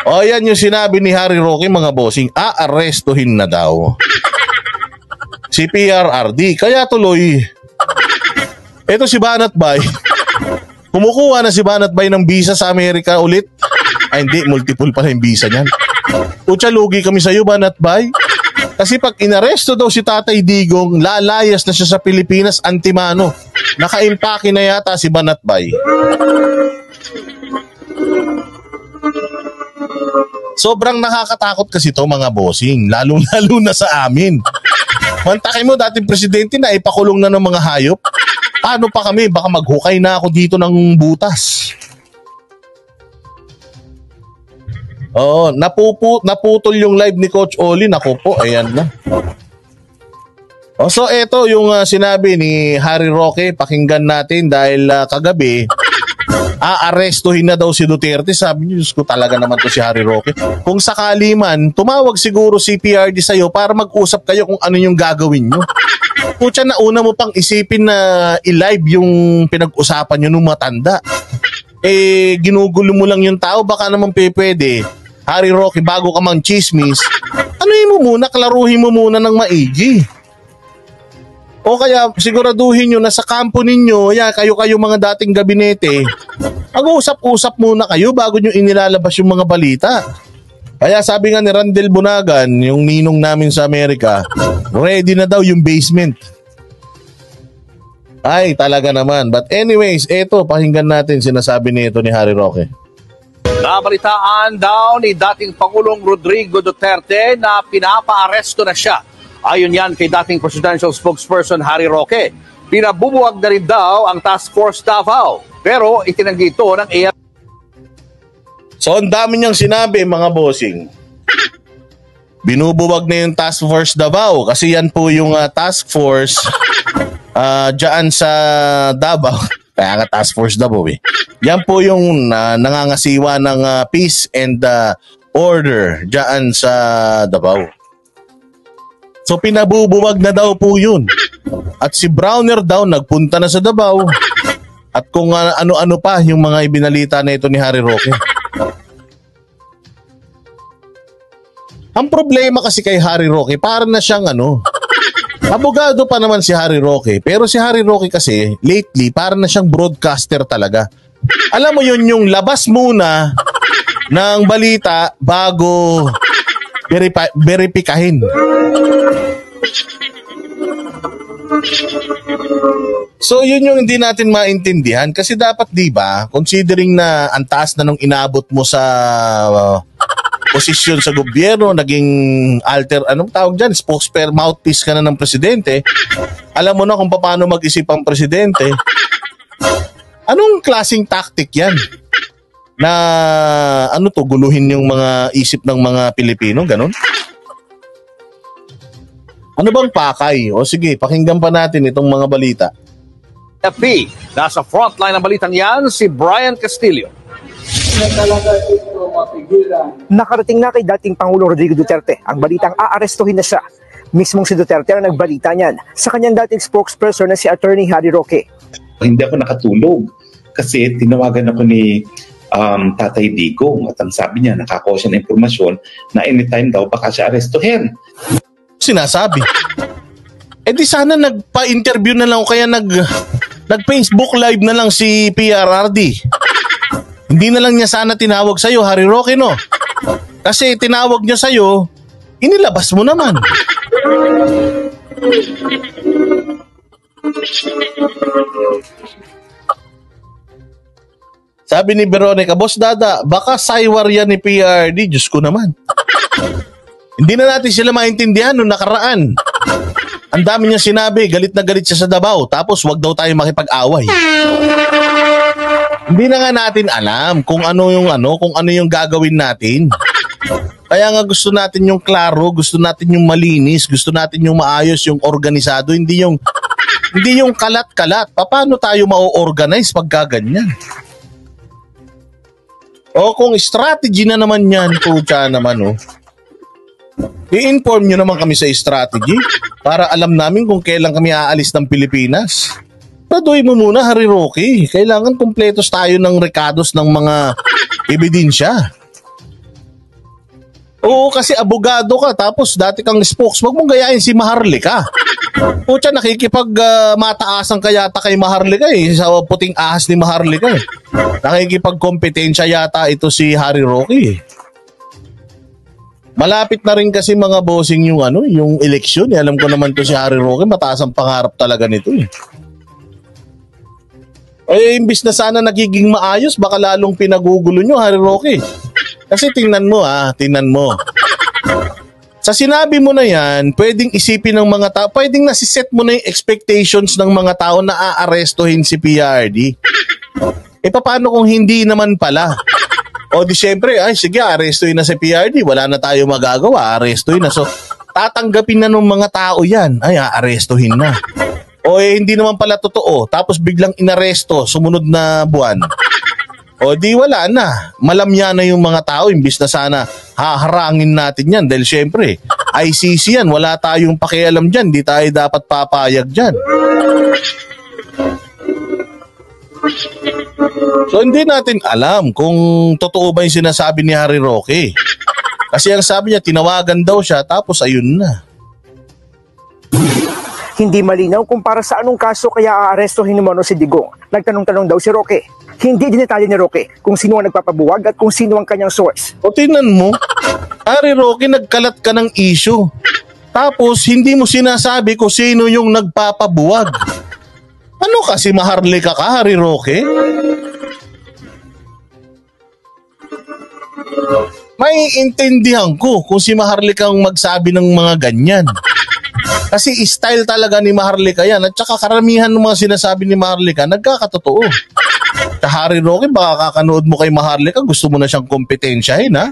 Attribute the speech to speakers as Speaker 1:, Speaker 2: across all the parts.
Speaker 1: O yan yung sinabi ni Harry Roque, mga bossing, aarestuhin na daw si PRRD. Kaya tuloy, eto si Banat Bay, kumukuha na si Banat Bay ng visa sa Amerika ulit. Ay hindi, multiple pala yung visa niyan. Utsa, lugi kami sa'yo, Banat Bay. Kasi pag inaresto daw si Tatay Digong, lalayas na siya sa Pilipinas antimano. Nakaimpake na yata si Banat Bay. Sobrang nakakatakot kasi to, mga bossing, lalo-lalo na sa amin. Mantakay mo, dating presidente na ipakulong na ng mga hayop. Paano pa kami? Baka maghukay na ako dito ng butas. Oo, naputol yung live ni Coach Oli. Naku po, ayan na. So eto yung sinabi ni Harry Roque, pakinggan natin dahil kagabi aarestuhin na daw si Duterte. Sabi niyo, Diyos ko, talaga naman to si Harry Roque. Kung sakali man, tumawag siguro si PRD sa'yo para mag-usap kayo kung ano yung gagawin nyo. Kutya, na una mo pang isipin na i-live yung pinag-usapan nyo nung matanda. Ginugulo mo lang yung tao, baka naman pwede. Harry Roque, bago ka mang chismis, mo muna, klaruhin mo muna ng maigi. O kaya siguraduhin nyo na sa kampo ninyo, kayo mga dating gabinete, mag-uusap-usap muna kayo bago nyo inilalabas yung mga balita. Kaya sabi nga ni Randel Bunagan, yung ninong namin sa Amerika, ready na daw yung basement. Ay, talaga naman. But anyways, eto, pakinggan natin sinasabi nito ni Harry Roque.
Speaker 2: Nabalitaan daw ni dating Pangulong Rodrigo Duterte na pinapaaresto na siya. Ayon yan kay dating presidential spokesperson Harry Roque. Pinabubuwag na rin daw ang Task Force Davao. Pero itinanggi ito ng AR.
Speaker 1: So ang dami niyang sinabi, mga bossing. Binubuwag na yung Task Force Davao kasi yan po yung Task Force dyan sa Davao. Kaya nga Task Force Davao eh. Yan po yung nangangasiwa ng peace and order dyan sa Davao. So pinabubuwag na daw po yun. At si Browner daw nagpunta na sa Davao. At kung ano-ano pa yung mga ibinalita na ito ni Harry Roque. Ang problema kasi kay Harry Roque, para na siyang abogado pa naman si Harry Roque. Pero si Harry Roque kasi, lately, para na siyang broadcaster talaga. Alam mo yun, yung labas muna ng balita bago verifikahin. So yun yung hindi natin maintindihan kasi dapat, di ba, considering na ang taas na nung inabot mo sa posisyon sa gobyerno, naging anong tawag dyan, mouthpiece ka na ng presidente, alam mo na kung paano mag-isip ang presidente. Anong klaseng tactic yan? Na guluhin yung mga isip ng mga Pilipino, ganun? Ano bang pakay? O sige, pakinggan pa natin itong mga balita.
Speaker 2: FP, nasa frontline ng balitang yan, si Brian Castillo.
Speaker 3: Nakarating na kay dating Pangulong Rodrigo Duterte ang balitang aarestuhin na siya. Mismong si Duterte ang nagbalita niyan sa kanyang dating spokesperson na si Attorney Harry Roque.
Speaker 4: Hindi ako nakatulog kasi tinawagan ako ni Tatay Digong at ang sabi niya, nakakuha siya ng impormasyon na anytime daw baka siya arestuhin.
Speaker 1: Sinasabi. Di sana nagpa-interview na lang o kaya nag-Facebook live na lang si PRRD. Hindi na lang niya sana tinawag sa'yo, Harry Roque, no? Kasi tinawag niya sa'yo, inilabas mo naman. Sabi ni Veronica, Boss Dada, baka saywar yan ni PRD. Diyos ko naman. Hindi na natin sila maintindihan nung nakaraan. Ang dami niya sinabi, galit na galit siya sa Davao, tapos wag daw tayo makipag-away. Hindi na nga natin alam kung ano yung gagawin natin. Kaya nga gusto natin yung klaro, gusto natin yung malinis, gusto natin yung maayos, yung organisado, hindi yung kalat-kalat. Paano tayo ma-organize pag gaganyan? O kung strategy na naman yan, pucha naman i-inform nyo naman kami sa strategy para alam namin kung kailan kami aalis ng Pilipinas. Paduin mo muna, Harry Roque. Kailangan kumpletos tayo ng rekados ng mga ebidensya. Oo, kasi abogado ka, tapos dati kang spokes, wag mong gayahin si Maharlika. Pucha, mataasan ka yata kay Maharlika sa puting ahas ni Maharlika Nakikipagkompetensya yata ito si Harry Roque Malapit na rin kasi mga bossing yung eleksyon. Alam ko naman to si Harry Roque, mataas ang pangarap talaga nito imbis na sana nagiging maayos, baka lalong pinagugulo nyo, Harry Roque. Kasi tingnan mo. Sa sinabi mo na yan, pwedeng isipin ng mga tao, pwedeng nasiset mo na yung expectations ng mga tao na aarestuhin si PRD. Paano kung hindi naman pala? O di syempre, sige, arestuhin na si PRD, wala na tayo magagawa, arestuhin na. So, tatanggapin na ng mga tao yan, aarestuhin na. O hindi naman pala totoo, tapos biglang inaresto, sumunod na buwan. O di wala na. Malamya na yung mga tao, imbis na sana haharangin natin yan. Dahil syempre, ICC yan, wala tayong pakialam dyan, di tayo dapat papayag dyan. So hindi natin alam kung totoo ba yung sinasabi ni Harry Roque. Kasi ang sabi niya, tinawagan daw siya, tapos ayun na.
Speaker 3: Hindi malinaw kung para sa anong kaso kaya aarestohin umano si Digong. Nagtanong-tanong daw si Roque. Hindi dinetalye ni Roque kung sino ang nagpapabuwag at kung sino ang kanyang source.
Speaker 1: O tingnan mo, Harry Roque, nagkalat ka ng issue. Tapos hindi mo sinasabi kung sino yung nagpapabuwag. Ano kasi Maharlika ka, Harry Roque? May intindihan ko kung si Maharlika ang magsabi ng mga ganyan. Kasi style talaga ni Maharlika yan. At saka karamihan ng mga sinasabi ni Maharlika, nagkakatotoo. Sa Harry Roque, baka kakanood mo kay Maharlika, gusto mo na siyang kompetensyahin, ha?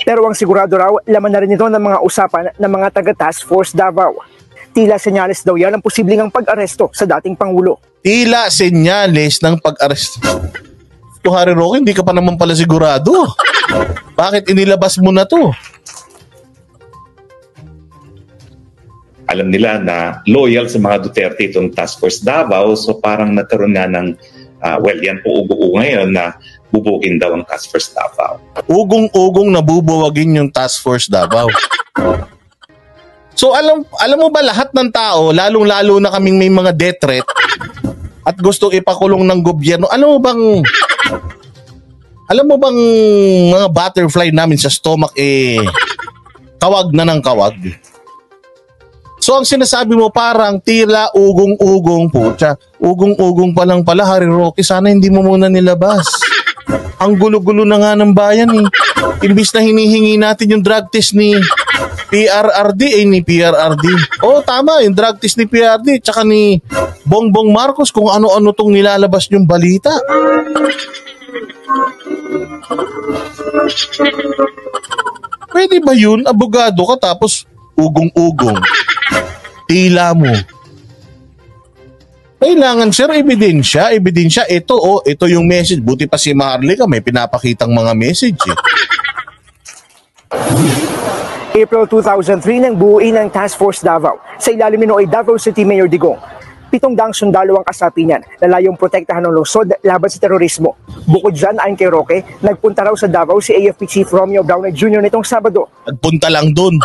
Speaker 3: Pero ang sigurado raw, laman na rin ito ng mga usapan ng mga taga-Task Force Davao. Tila senyales daw yan ang posibleng ang pag-aresto sa dating Pangulo.
Speaker 1: Tila senyales ng pag-aresto. To Harry Roque, hindi ka pa naman pala sigurado. Bakit inilabas mo na to?
Speaker 4: Alam nila na loyal sa mga Duterte itong Task Force Davao, so parang nagkaroon nga ng, yan po ugo-ugo ngayon na bubugin daw ang Task Force Davao.
Speaker 1: Ugong-ugong nabubuwagin yung Task Force Davao. So alam mo ba lahat ng tao, lalong-lalo na kaming may mga death threat at gustong ipakulong ng gobyerno, alam mo bang mga butterfly namin sa stomach kawag na ng kawag? So ang sinasabi mo parang tila ugong-ugong putya. Ugong-ugong pa lang pala, Harry Roque, sana hindi mo muna nilabas. Ang gulo-gulo na nga ng bayan Imbis na hinihingi natin yung drug test ni PRRD ni PRRD. Tama, yung drug test ni PRRD tsaka ni Bongbong Marcos kung ano-ano tong nilalabas yung balita. Pwede ba yun? Abogado ka tapos ugong-ugong. Tila mo. Kailangan sir, ebidensya. Ito yung message. Buti pa si Maharlika may pinapakitang mga message
Speaker 3: April 2003 nang buuin ang Task Force Davao. Sa ilalim nito ay Davao City Mayor Digong. 700 sundalo ang kasapi niyan na layong protektahan ng lungsod laban sa terorismo. Bukod dyan, ayon kay Roque, nagpunta raw sa Davao si AFP Chief Romeo Brownell Jr. nitong Sabado.
Speaker 1: Nagpunta lang dun.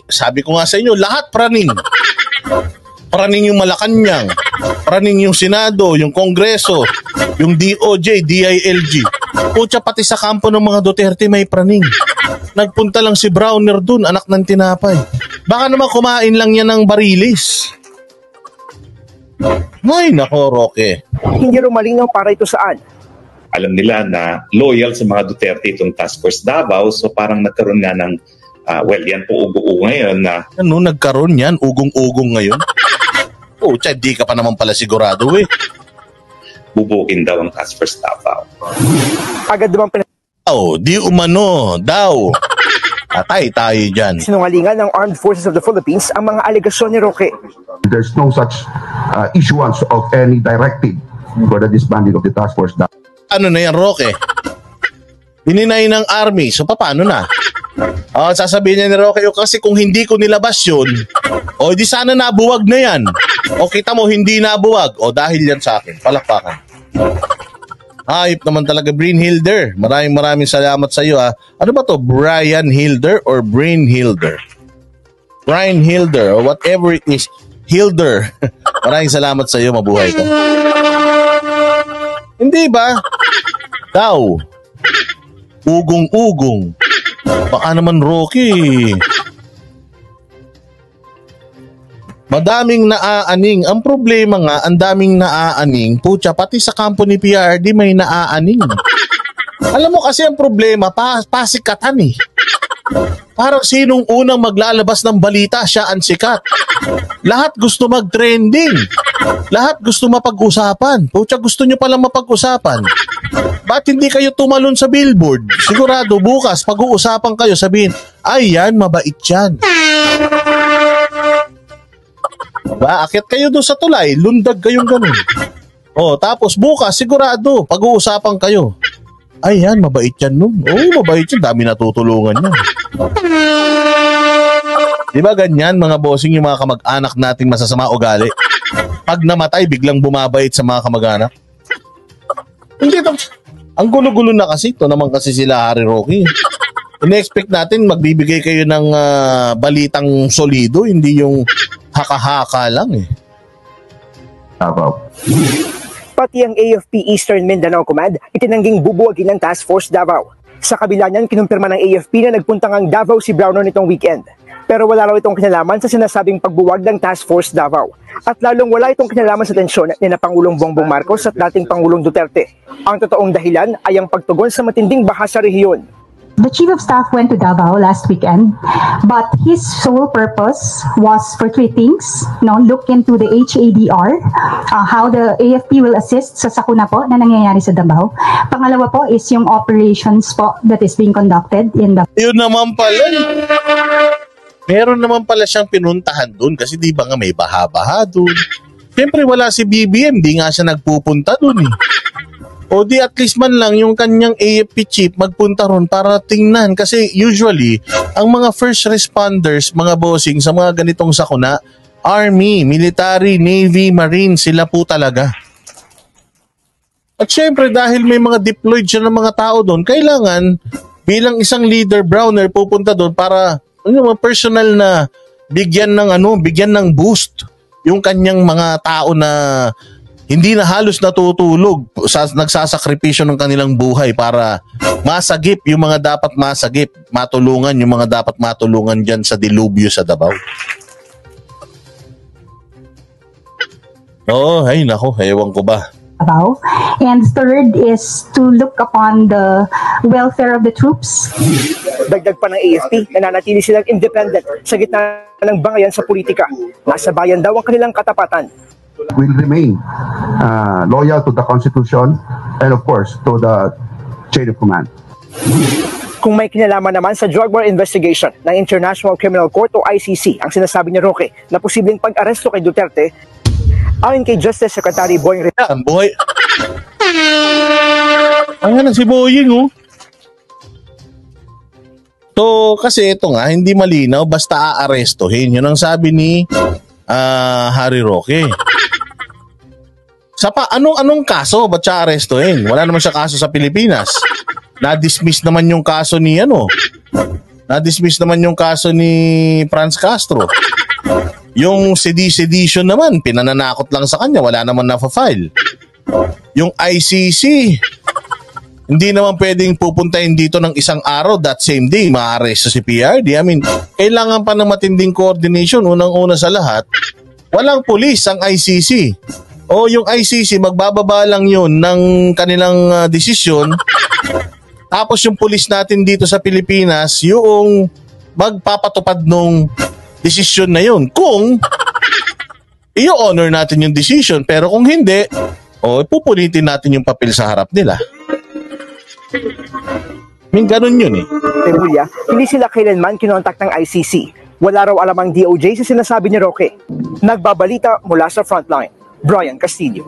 Speaker 1: Sabi ko nga sa inyo, lahat praning. Praning yung Malacanang, praning yung Senado, yung Kongreso, yung DOJ, DILG. Putya, pati sa kampo ng mga Duterte may praning. Nagpunta lang si Browner dun, anak ng tinapay. Baka naman kumain lang yan ng barilis. Ay, nako, Roque.
Speaker 3: Hindi rin malinaw para ito saan.
Speaker 4: Alam nila na loyal sa mga Duterte itong Task Force Davao, so parang nagkaroon nga ng yan po ugo-ugo ngayon na...
Speaker 1: Nagkaroon yan? Ugong-ugong ngayon? Di ka pa naman pala sigurado
Speaker 4: Bubugin daw ang Task Force Davao.
Speaker 3: Agad naman
Speaker 1: di umano daw. Patay tayo dyan.
Speaker 3: sinungalingan ng Armed Forces of the Philippines ang mga alegasyon ni Roque.
Speaker 5: There's no such issuance of any directive for the disbanding of the Task Force Davao.
Speaker 1: Ano na yan, Roque? Dininay ng Army. So, paano na? Sasabihin niya ni Roque, kasi kung hindi ko nilabas yun, di sana nabuwag na yan. Kita mo, hindi nabuwag. Dahil yan sa akin. Palakpakan. Ayop naman talaga, Bryn Hilder. Maraming salamat sa iyo, ha. Ano ba to? Brian Hilder or Bryn Hilder? Brian Hilder or whatever it is. Hilder. Maraming salamat sa iyo, mabuhay ka. Hindi ba? Daw. Ugong-ugong. Baka naman, Rocky. Madaming naaaning. Ang problema nga, ang daming naaaning. Putya, pati sa kampo ni PRD may naaaning. Alam mo kasi ang problema, pasikatan eh. Parang sinong unang maglalabas ng balita, siya ang sikat. Lahat gusto mag-trending. Lahat gusto mapag-usapan. Putya, gusto nyo palang mapag-usapan. Ba't hindi kayo tumalon sa billboard? Sigurado bukas, pag-uusapan kayo, sabihin, ay yan, mabait yan. Diba? Akyat kayo doon sa tulay, lundag kayong ganun. O, tapos bukas, sigurado, pag-uusapan kayo. Ay yan, mabait yan nun. Oo, mabait yan, dami natutulungan yan. Diba ganyan, mga bossing, yung mga kamag-anak nating masasama ugali? Pag namatay, biglang bumabait sa mga kamag-anak. Hindi to. Ang gulo-gulo na kasi, ito naman kasi sila Harry Roque. Ine-expect natin magbibigay kayo ng balitang solido, hindi yung haka-haka lang eh.
Speaker 3: Pati ang AFP Eastern Mindanao Command itinangging bubuwagin ng Task Force Davao. Sa kabila niyan, kinumpirma ng AFP na nagpunta ngang Davao si Browner nitong weekend. Pero wala raw itong kinalaman sa sinasabing pagbuwag ng Task Force Davao. At lalong wala itong kinalaman sa tensyon ni na Pangulong Bongbong Marcos at dating Pangulong Duterte. Ang totoong dahilan ay ang pagtugon sa matinding baha sa rehiyon.
Speaker 6: The Chief of Staff went to Davao last weekend, but his sole purpose was for three things. Look into the HADR, how the AFP will assist sa sakuna po na nangyayari sa Davao. Pangalawa po is yung operations po that is being conducted in the...
Speaker 1: Yun naman pala. Meron naman pala siyang pinuntahan doon kasi di ba nga may baha-baha doon. Siyempre wala si BBM, di nga siya nagpupunta doon eh. O di at least man lang yung kanyang AFP chief magpunta ron para tingnan. Kasi usually, ang mga first responders, mga bossing sa mga ganitong sakuna, Army, Military, Navy, Marine, sila po talaga. At syempre dahil may mga deployed siya ng mga tao doon, kailangan bilang isang leader Browner pupunta doon para mga personal na bigyan ng boost yung kanyang mga tao na hindi na halos natutulog, nagsasakripisyo ng kanilang buhay para masagip yung mga dapat masagip, matulungan yung mga dapat matulungan dyan sa dilubyo sa Davao. Oo, ay nako, ewan ko ba.
Speaker 6: And third is to look upon the welfare of the troops.
Speaker 3: Dagdag pa ng AFP, nananatili silang independent sa gitna ng bangayan sa politika. Nasa bayan daw ang kanilang katapatan.
Speaker 5: Will remain loyal to the Constitution and of course to the chain of command.
Speaker 3: Kung may kinalaman naman sa drug war investigation ng International Criminal Court o ICC ang sinasabi ni Roque na posibleng pag-aresto kay Duterte, ayon kay Justice Secretary Boying
Speaker 1: Revilla. Ayan si Boying oh. So kasi ito nga hindi malinaw basta aarestohin. Yun ang sabi ni Harry Roque. Anong kaso? Ba't siya arestuhin? Wala naman siya kaso sa Pilipinas. Na-dismiss naman yung kaso ni Na-dismiss naman yung kaso ni Franz Castro. Yung sedition naman, pinananakot lang sa kanya. Wala naman na-file. Yung ICC, hindi naman pwedeng pupuntahin dito ng isang araw that same day, ma-arresto si PRD. I mean, kailangan pa ng matinding coordination. Unang-una sa lahat, walang pulis ang ICC. O yung ICC, magbababa lang yun ng kanilang desisyon. Tapos yung pulis natin dito sa Pilipinas, yung magpapatupad nung desisyon na yun. Kung i-honor natin yung decision, pero kung hindi, pupunitin natin yung papel sa harap nila. Ganun yun eh.
Speaker 3: Remulla, hindi sila kailanman kinontak ng ICC. Wala raw alam ang DOJ sa sinasabi ni Roque. Nagbabalita mula sa frontline. Brian Castillo.